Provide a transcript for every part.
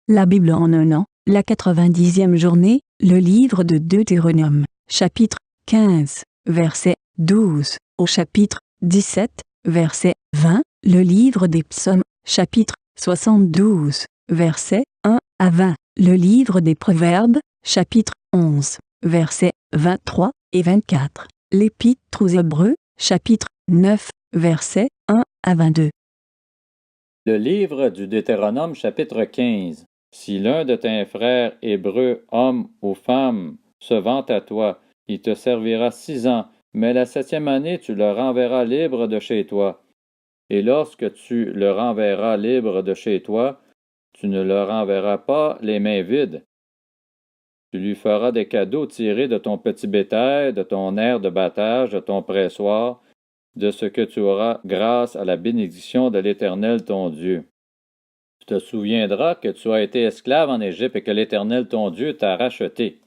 La Bible en un an, la 90e journée, le livre de Deutéronome, chapitre 15, verset 12, au chapitre 17, verset 20, le livre des psaumes, chapitre 72, verset 1 à 20, le livre des proverbes, chapitre 11, versets 23 et 24, l'épître aux Hébreux, chapitre 9, versets 1 à 22. Le livre du Deutéronome, chapitre 15. Si l'un de tes frères hébreux, homme ou femme, se vante à toi, il te servira 6 ans, mais la 7e année tu le renverras libre de chez toi. Et lorsque tu le renverras libre de chez toi, tu ne le renverras pas les mains vides. Tu lui feras des cadeaux tirés de ton petit bétail, de ton aire de battage, de ton pressoir, de ce que tu auras grâce à la bénédiction de l'Éternel ton Dieu. Tu te souviendras que tu as été esclave en Égypte et que l'Éternel ton Dieu t'a racheté.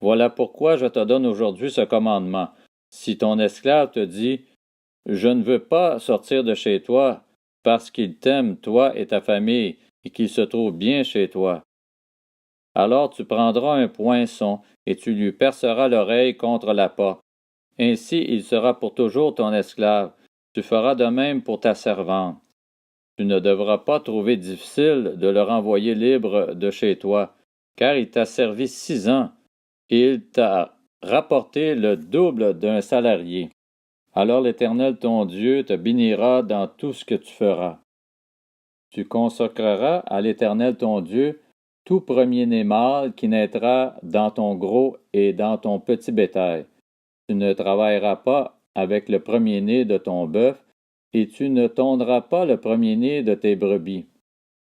Voilà pourquoi je te donne aujourd'hui ce commandement. Si ton esclave te dit « Je ne veux pas sortir de chez toi, parce qu'il t'aime, toi et ta famille, et qu'il se trouve bien chez toi. » Alors tu prendras un poinçon et tu lui perceras l'oreille contre la porte. Ainsi il sera pour toujours ton esclave. Tu feras de même pour ta servante. Tu ne devras pas trouver difficile de le renvoyer libre de chez toi, car il t'a servi 6 ans, et il t'a rapporté le double d'un salarié. Alors l'Éternel ton Dieu te bénira dans tout ce que tu feras. Tu consacreras à l'Éternel ton Dieu tout premier-né mâle qui naîtra dans ton gros et dans ton petit bétail. Tu ne travailleras pas avec le premier-né de ton bœuf, et tu ne tondras pas le premier-né de tes brebis.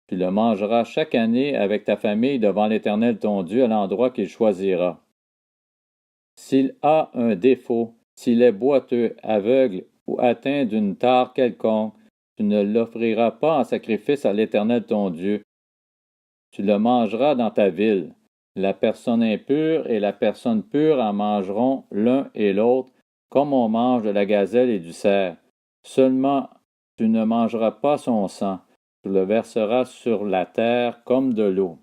Tu le mangeras chaque année avec ta famille devant l'Éternel ton Dieu à l'endroit qu'il choisira. S'il a un défaut, s'il est boiteux, aveugle ou atteint d'une tare quelconque, tu ne l'offriras pas en sacrifice à l'Éternel ton Dieu. Tu le mangeras dans ta ville. La personne impure et la personne pure en mangeront l'un et l'autre, comme on mange de la gazelle et du cerf. Seulement, tu ne mangeras pas son sang, tu le verseras sur la terre comme de l'eau.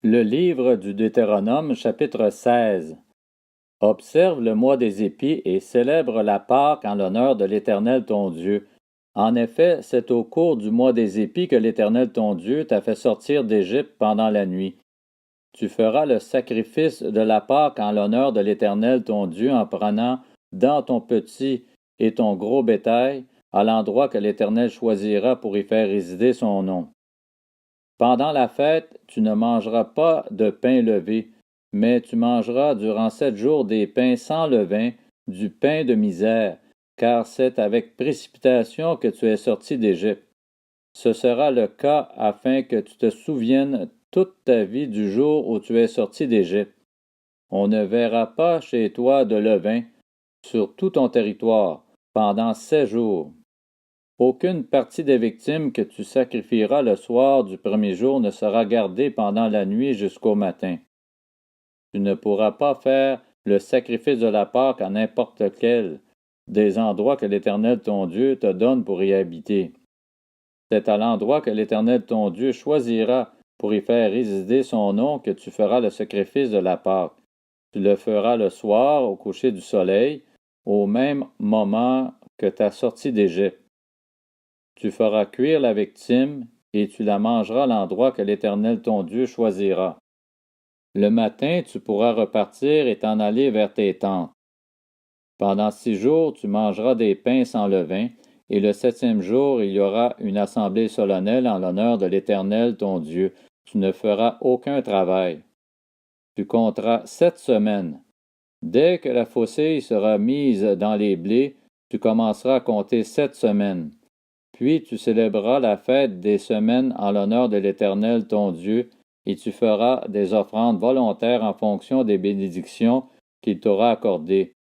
Le livre du Deutéronome, chapitre 16. Observe le mois des épis et célèbre la Pâque en l'honneur de l'Éternel ton Dieu. En effet, c'est au cours du mois des épis que l'Éternel ton Dieu t'a fait sortir d'Égypte pendant la nuit. Tu feras le sacrifice de la Pâque en l'honneur de l'Éternel ton Dieu en prenant dans ton petit et ton gros bétail à l'endroit que l'Éternel choisira pour y faire résider son nom. Pendant la fête, tu ne mangeras pas de pain levé, mais tu mangeras durant 7 jours des pains sans levain, du pain de misère, car c'est avec précipitation que tu es sorti d'Égypte. Ce sera le cas afin que tu te souviennes toute ta vie du jour où tu es sorti d'Égypte. On ne verra pas chez toi de levain sur tout ton territoire pendant 7 jours. Aucune partie des victimes que tu sacrifieras le soir du premier jour ne sera gardée pendant la nuit jusqu'au matin. Tu ne pourras pas faire le sacrifice de la Pâque à n'importe quel des endroits que l'Éternel ton Dieu te donne pour y habiter. C'est à l'endroit que l'Éternel ton Dieu choisira pour y faire résider son nom que tu feras le sacrifice de la Pâque. Tu le feras le soir au coucher du soleil, au même moment que ta sortie d'Égypte. Tu feras cuire la victime, et tu la mangeras à l'endroit que l'Éternel ton Dieu choisira. Le matin, tu pourras repartir et t'en aller vers tes tentes. Pendant 6 jours, tu mangeras des pains sans levain, et le 7e jour, il y aura une assemblée solennelle en l'honneur de l'Éternel ton Dieu. Tu ne feras aucun travail. Tu compteras 7 semaines. Dès que la faucille sera mise dans les blés, tu commenceras à compter 7 semaines. Puis tu célébreras la fête des semaines en l'honneur de l'Éternel ton Dieu, et tu feras des offrandes volontaires en fonction des bénédictions qu'il t'aura accordées.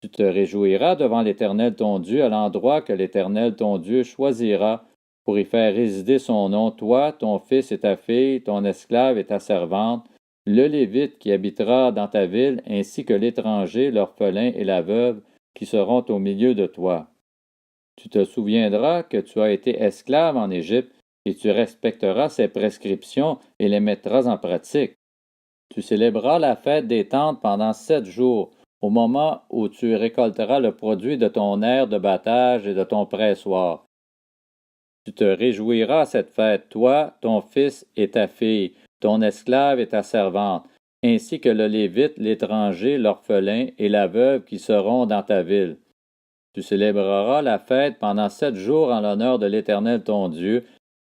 Tu te réjouiras devant l'Éternel ton Dieu à l'endroit que l'Éternel ton Dieu choisira pour y faire résider son nom, toi, ton fils et ta fille, ton esclave et ta servante, le Lévite qui habitera dans ta ville, ainsi que l'étranger, l'orphelin et la veuve qui seront au milieu de toi. Tu te souviendras que tu as été esclave en Égypte et tu respecteras ses prescriptions et les mettras en pratique. Tu célébreras la fête des tentes pendant 7 jours, au moment où tu récolteras le produit de ton aire de battage et de ton pressoir. Tu te réjouiras à cette fête, toi, ton fils et ta fille, ton esclave et ta servante, ainsi que le Lévite, l'étranger, l'orphelin et la veuve qui seront dans ta ville. Tu célébreras la fête pendant 7 jours en l'honneur de l'Éternel ton Dieu,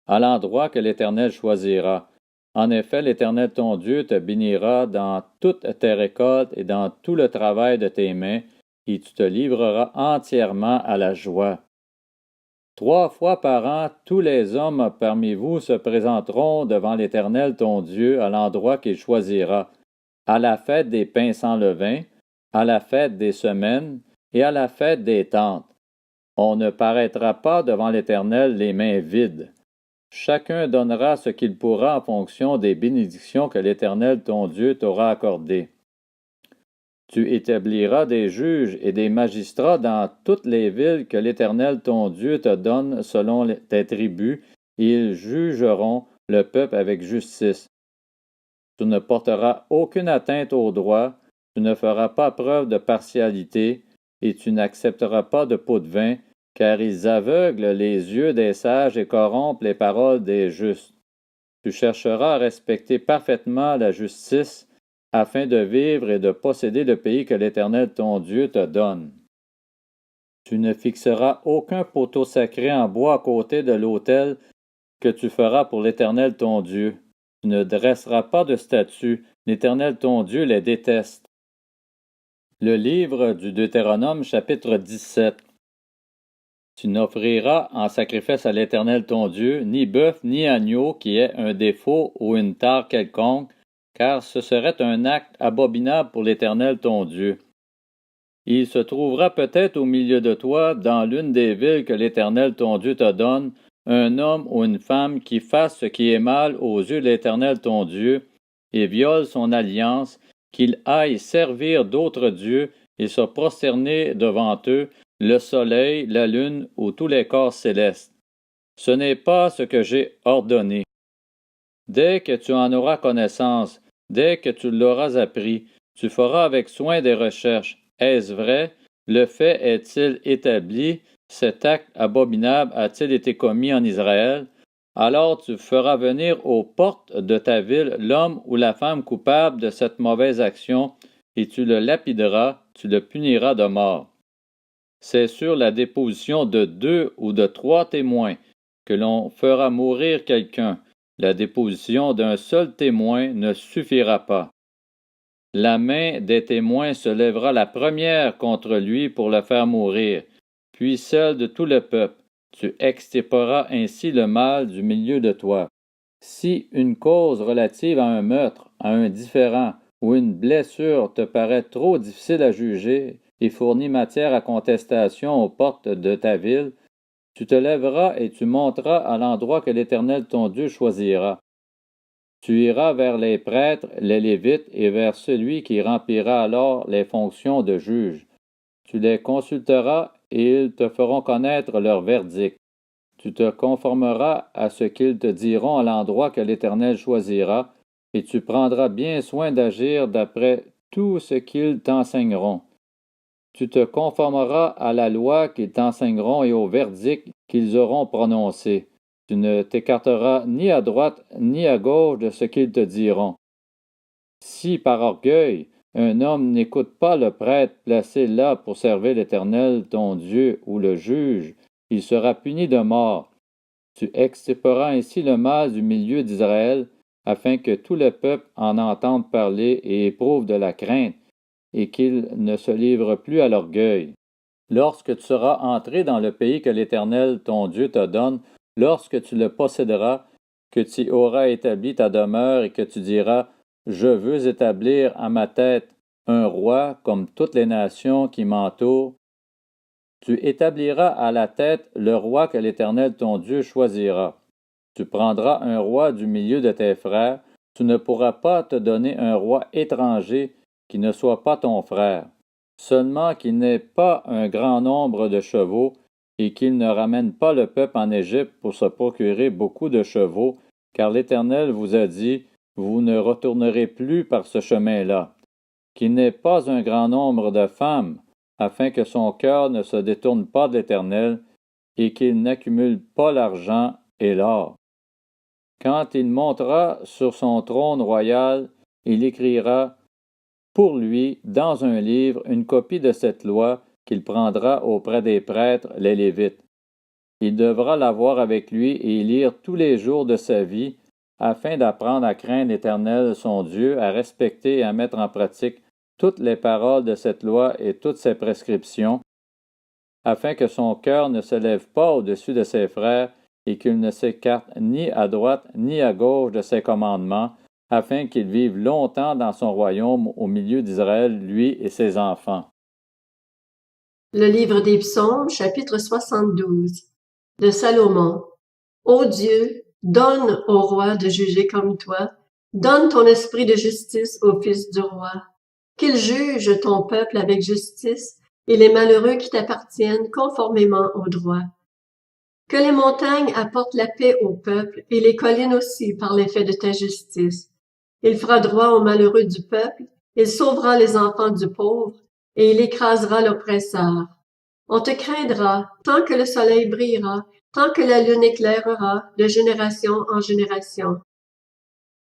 à l'endroit que l'Éternel choisira. En effet, l'Éternel ton Dieu te bénira dans toutes tes récoltes et dans tout le travail de tes mains, et tu te livreras entièrement à la joie. 3 fois par an, tous les hommes parmi vous se présenteront devant l'Éternel ton Dieu à l'endroit qu'il choisira, à la fête des pains sans levain, à la fête des semaines et à la fête des tentes. On ne paraîtra pas devant l'Éternel les mains vides. Chacun donnera ce qu'il pourra en fonction des bénédictions que l'Éternel ton Dieu t'aura accordées. Tu établiras des juges et des magistrats dans toutes les villes que l'Éternel ton Dieu te donne selon tes tribus, et ils jugeront le peuple avec justice. Tu ne porteras aucune atteinte au droit, tu ne feras pas preuve de partialité, et tu n'accepteras pas de pot de vin, car ils aveuglent les yeux des sages et corrompent les paroles des justes. Tu chercheras à respecter parfaitement la justice, afin de vivre et de posséder le pays que l'Éternel ton Dieu te donne. Tu ne fixeras aucun poteau sacré en bois à côté de l'autel que tu feras pour l'Éternel ton Dieu. Tu ne dresseras pas de statues, l'Éternel ton Dieu les déteste. Le livre du Deutéronome, chapitre 17. Tu n'offriras en sacrifice à l'Éternel ton Dieu ni bœuf ni agneau qui ait un défaut ou une tare quelconque, car ce serait un acte abominable pour l'Éternel ton Dieu. Il se trouvera peut-être au milieu de toi, dans l'une des villes que l'Éternel ton Dieu te donne, un homme ou une femme qui fasse ce qui est mal aux yeux de l'Éternel ton Dieu, et viole son alliance, qu'il aille servir d'autres dieux et se prosterner devant eux, le soleil, la lune ou tous les corps célestes. Ce n'est pas ce que j'ai ordonné. Dès que tu en auras connaissance, dès que tu l'auras appris, tu feras avec soin des recherches. Est-ce vrai? Le fait est-il établi? Cet acte abominable a-t-il été commis en Israël? Alors tu feras venir aux portes de ta ville l'homme ou la femme coupable de cette mauvaise action, et tu le lapideras, tu le puniras de mort. C'est sur la déposition de 2 ou de 3 témoins que l'on fera mourir quelqu'un. La déposition d'un seul témoin ne suffira pas. La main des témoins se lèvera la première contre lui pour le faire mourir, puis celle de tout le peuple. Tu extirperas ainsi le mal du milieu de toi. Si une cause relative à un meurtre, à un différend ou une blessure te paraît trop difficile à juger et fournit matière à contestation aux portes de ta ville, tu te lèveras et tu monteras à l'endroit que l'Éternel ton Dieu choisira. Tu iras vers les prêtres, les Lévites, et vers celui qui remplira alors les fonctions de juge. Tu les consulteras, et ils te feront connaître leur verdict. Tu te conformeras à ce qu'ils te diront à l'endroit que l'Éternel choisira, et tu prendras bien soin d'agir d'après tout ce qu'ils t'enseigneront. Tu te conformeras à la loi qu'ils t'enseigneront et au verdict qu'ils auront prononcé. Tu ne t'écarteras ni à droite ni à gauche de ce qu'ils te diront. Si par orgueil un homme n'écoute pas le prêtre placé là pour servir l'Éternel ton Dieu ou le juge, il sera puni de mort. Tu extirperas ainsi le mal du milieu d'Israël, afin que tout le peuple en entende parler et éprouve de la crainte, et qu'il ne se livre plus à l'orgueil. Lorsque tu seras entré dans le pays que l'Éternel ton Dieu te donne, lorsque tu le posséderas, que tu auras établi ta demeure et que tu diras, je veux établir à ma tête un roi comme toutes les nations qui m'entourent, tu établiras à la tête le roi que l'Éternel ton Dieu choisira. Tu prendras un roi du milieu de tes frères, tu ne pourras pas te donner un roi étranger qui ne soit pas ton frère, seulement qu'il n'ait pas un grand nombre de chevaux, et qu'il ne ramène pas le peuple en Égypte pour se procurer beaucoup de chevaux, car l'Éternel vous a dit, vous ne retournerez plus par ce chemin-là. Qu'il n'ait pas un grand nombre de femmes, afin que son cœur ne se détourne pas de l'Éternel, et qu'il n'accumule pas l'argent et l'or. Quand il montera sur son trône royal, il écrira pour lui dans un livre une copie de cette loi qu'il prendra auprès des prêtres, les Lévites. Il devra l'avoir avec lui et y lire tous les jours de sa vie, afin d'apprendre à craindre l'Éternel son Dieu, à respecter et à mettre en pratique toutes les paroles de cette loi et toutes ses prescriptions, afin que son cœur ne se lève pas au-dessus de ses frères et qu'il ne s'écarte ni à droite ni à gauche de ses commandements, afin qu'il vive longtemps dans son royaume au milieu d'Israël, lui et ses enfants. Le livre des Psaumes, chapitre 72, de Salomon. Ô Dieu, donne au roi de juger comme toi, donne ton esprit de justice au fils du roi. Qu'il juge ton peuple avec justice et les malheureux qui t'appartiennent conformément au droit. Que les montagnes apportent la paix au peuple et les collines aussi par l'effet de ta justice. Il fera droit aux malheureux du peuple, il sauvera les enfants du pauvre et il écrasera l'oppresseur. On te craindra tant que le soleil brillera, tant que la lune éclairera de génération en génération.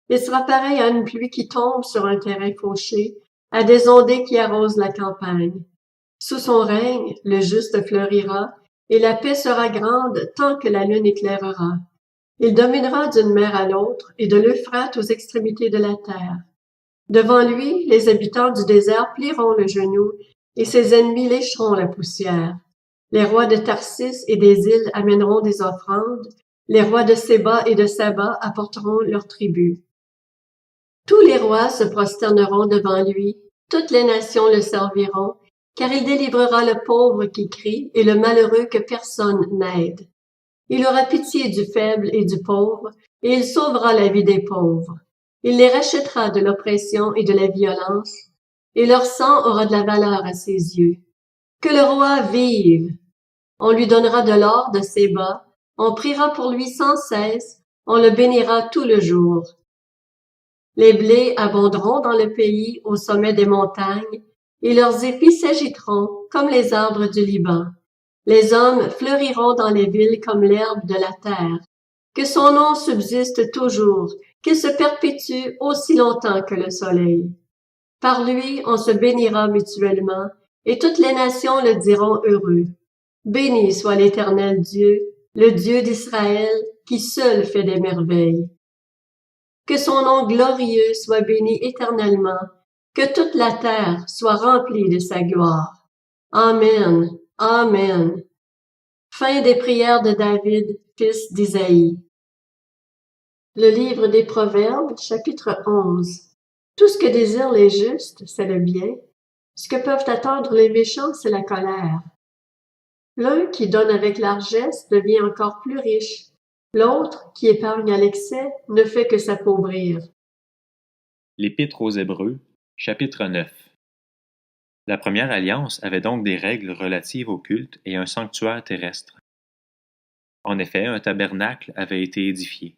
Il sera pareil à une pluie qui tombe sur un terrain fauché, à des ondées qui arrosent la campagne. Sous son règne, le juste fleurira, et la paix sera grande tant que la lune éclairera. Il dominera d'une mer à l'autre et de l'Euphrate aux extrémités de la terre. Devant lui, les habitants du désert plieront le genou, et ses ennemis lécheront la poussière. Les rois de Tarsis et des îles amèneront des offrandes, les rois de Séba et de Saba apporteront leur tribut. Tous les rois se prosterneront devant lui, toutes les nations le serviront, car il délivrera le pauvre qui crie et le malheureux que personne n'aide. Il aura pitié du faible et du pauvre, et il sauvera la vie des pauvres. Il les rachètera de l'oppression et de la violence, et leur sang aura de la valeur à ses yeux. Que le roi vive! On lui donnera de l'or de Séba, on priera pour lui sans cesse, on le bénira tout le jour. Les blés abonderont dans le pays au sommet des montagnes, et leurs épis s'agiteront comme les arbres du Liban. Les hommes fleuriront dans les villes comme l'herbe de la terre. Que son nom subsiste toujours, qu'il se perpétue aussi longtemps que le soleil. Par lui, on se bénira mutuellement, et toutes les nations le diront heureux. Béni soit l'Éternel Dieu, le Dieu d'Israël, qui seul fait des merveilles. Que son nom glorieux soit béni éternellement, que toute la terre soit remplie de sa gloire. Amen. Amen. Fin des prières de David, fils d'Isaïe. Le livre des Proverbes, chapitre 11. Tout ce que désirent les justes, c'est le bien. Ce que peuvent attendre les méchants, c'est la colère. L'un qui donne avec largesse devient encore plus riche. L'autre, qui épargne à l'excès, ne fait que s'appauvrir. L'Épître aux Hébreux, chapitre 9. La première alliance avait donc des règles relatives au culte et un sanctuaire terrestre. En effet, un tabernacle avait été édifié.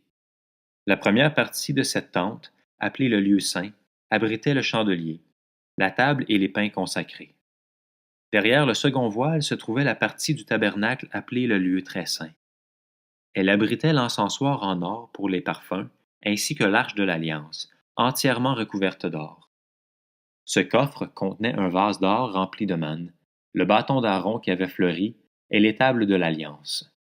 La première partie de cette tente, appelée le lieu saint, abritait le chandelier, la table et les pains consacrés. Derrière le second voile se trouvait la partie du tabernacle appelée le lieu très saint. Elle abritait l'encensoir en or pour les parfums, ainsi que l'arche de l'Alliance, entièrement recouverte d'or. Ce coffre contenait un vase d'or rempli de manne, le bâton d'Aaron qui avait fleuri et les tables de l'Alliance.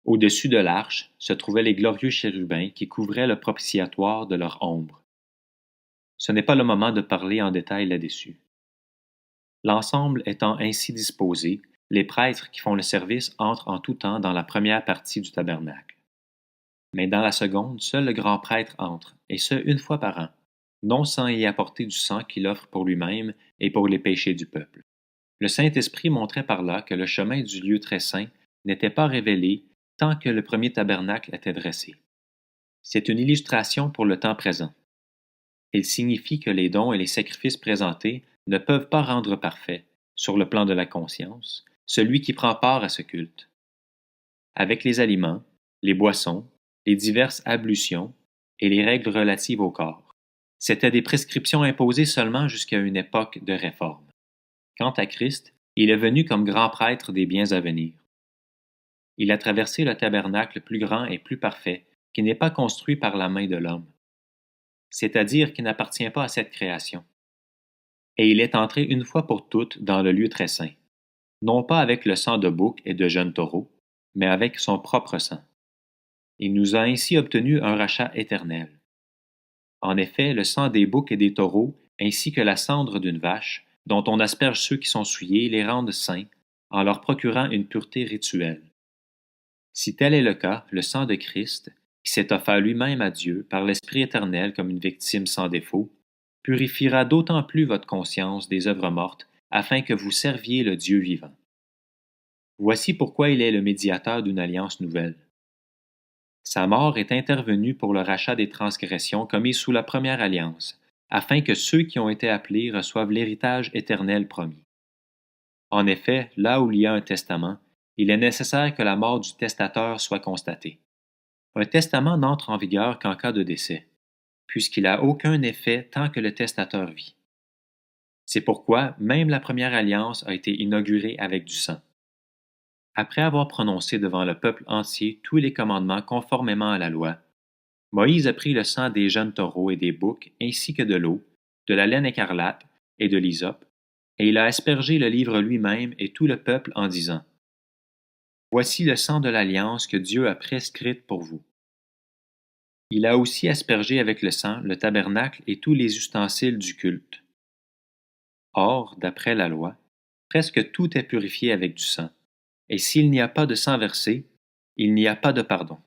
Au-dessus de l'arche se trouvaient les glorieux chérubins qui couvraient le propitiatoire de leur ombre. Ce n'est pas le moment de parler en détail là-dessus. L'ensemble étant ainsi disposé, les prêtres qui font le service entrent en tout temps dans la première partie du tabernacle. Mais dans la seconde, seul le grand prêtre entre, et ce une fois par an, non sans y apporter du sang qu'il offre pour lui-même et pour les péchés du peuple. Le Saint-Esprit montrait par là que le chemin du lieu très saint n'était pas révélé tant que le premier tabernacle était dressé. C'est une illustration pour le temps présent. Il signifie que les dons et les sacrifices présentés ne peuvent pas rendre parfait, sur le plan de la conscience, celui qui prend part à ce culte. Avec les aliments, les boissons, les diverses ablutions et les règles relatives au corps. C'étaient des prescriptions imposées seulement jusqu'à une époque de réforme. Quant à Christ, il est venu comme grand prêtre des biens à venir. Il a traversé le tabernacle plus grand et plus parfait, qui n'est pas construit par la main de l'homme, c'est-à-dire qui n'appartient pas à cette création. Et il est entré une fois pour toutes dans le lieu très saint, non pas avec le sang de boucs et de jeunes taureaux, mais avec son propre sang. Il nous a ainsi obtenu un rachat éternel. En effet, le sang des boucs et des taureaux, ainsi que la cendre d'une vache, dont on asperge ceux qui sont souillés, les rendent saints, en leur procurant une pureté rituelle. Si tel est le cas, le sang de Christ, qui s'est offert lui-même à Dieu par l'Esprit éternel comme une victime sans défaut, purifiera d'autant plus votre conscience des œuvres mortes, afin que vous serviez le Dieu vivant. Voici pourquoi il est le médiateur d'une alliance nouvelle. Sa mort est intervenue pour le rachat des transgressions commises sous la première alliance, afin que ceux qui ont été appelés reçoivent l'héritage éternel promis. En effet, là où il y a un testament, il est nécessaire que la mort du testateur soit constatée. Un testament n'entre en vigueur qu'en cas de décès, puisqu'il n'a aucun effet tant que le testateur vit. C'est pourquoi même la première alliance a été inaugurée avec du sang. Après avoir prononcé devant le peuple entier tous les commandements conformément à la loi, Moïse a pris le sang des jeunes taureaux et des boucs, ainsi que de l'eau, de la laine écarlate et de l'hysope, et il a aspergé le livre lui-même et tout le peuple en disant: Voici le sang de l'alliance que Dieu a prescrite pour vous. Il a aussi aspergé avec le sang le tabernacle et tous les ustensiles du culte. Or, d'après la loi, presque tout est purifié avec du sang, et s'il n'y a pas de sang versé, il n'y a pas de pardon.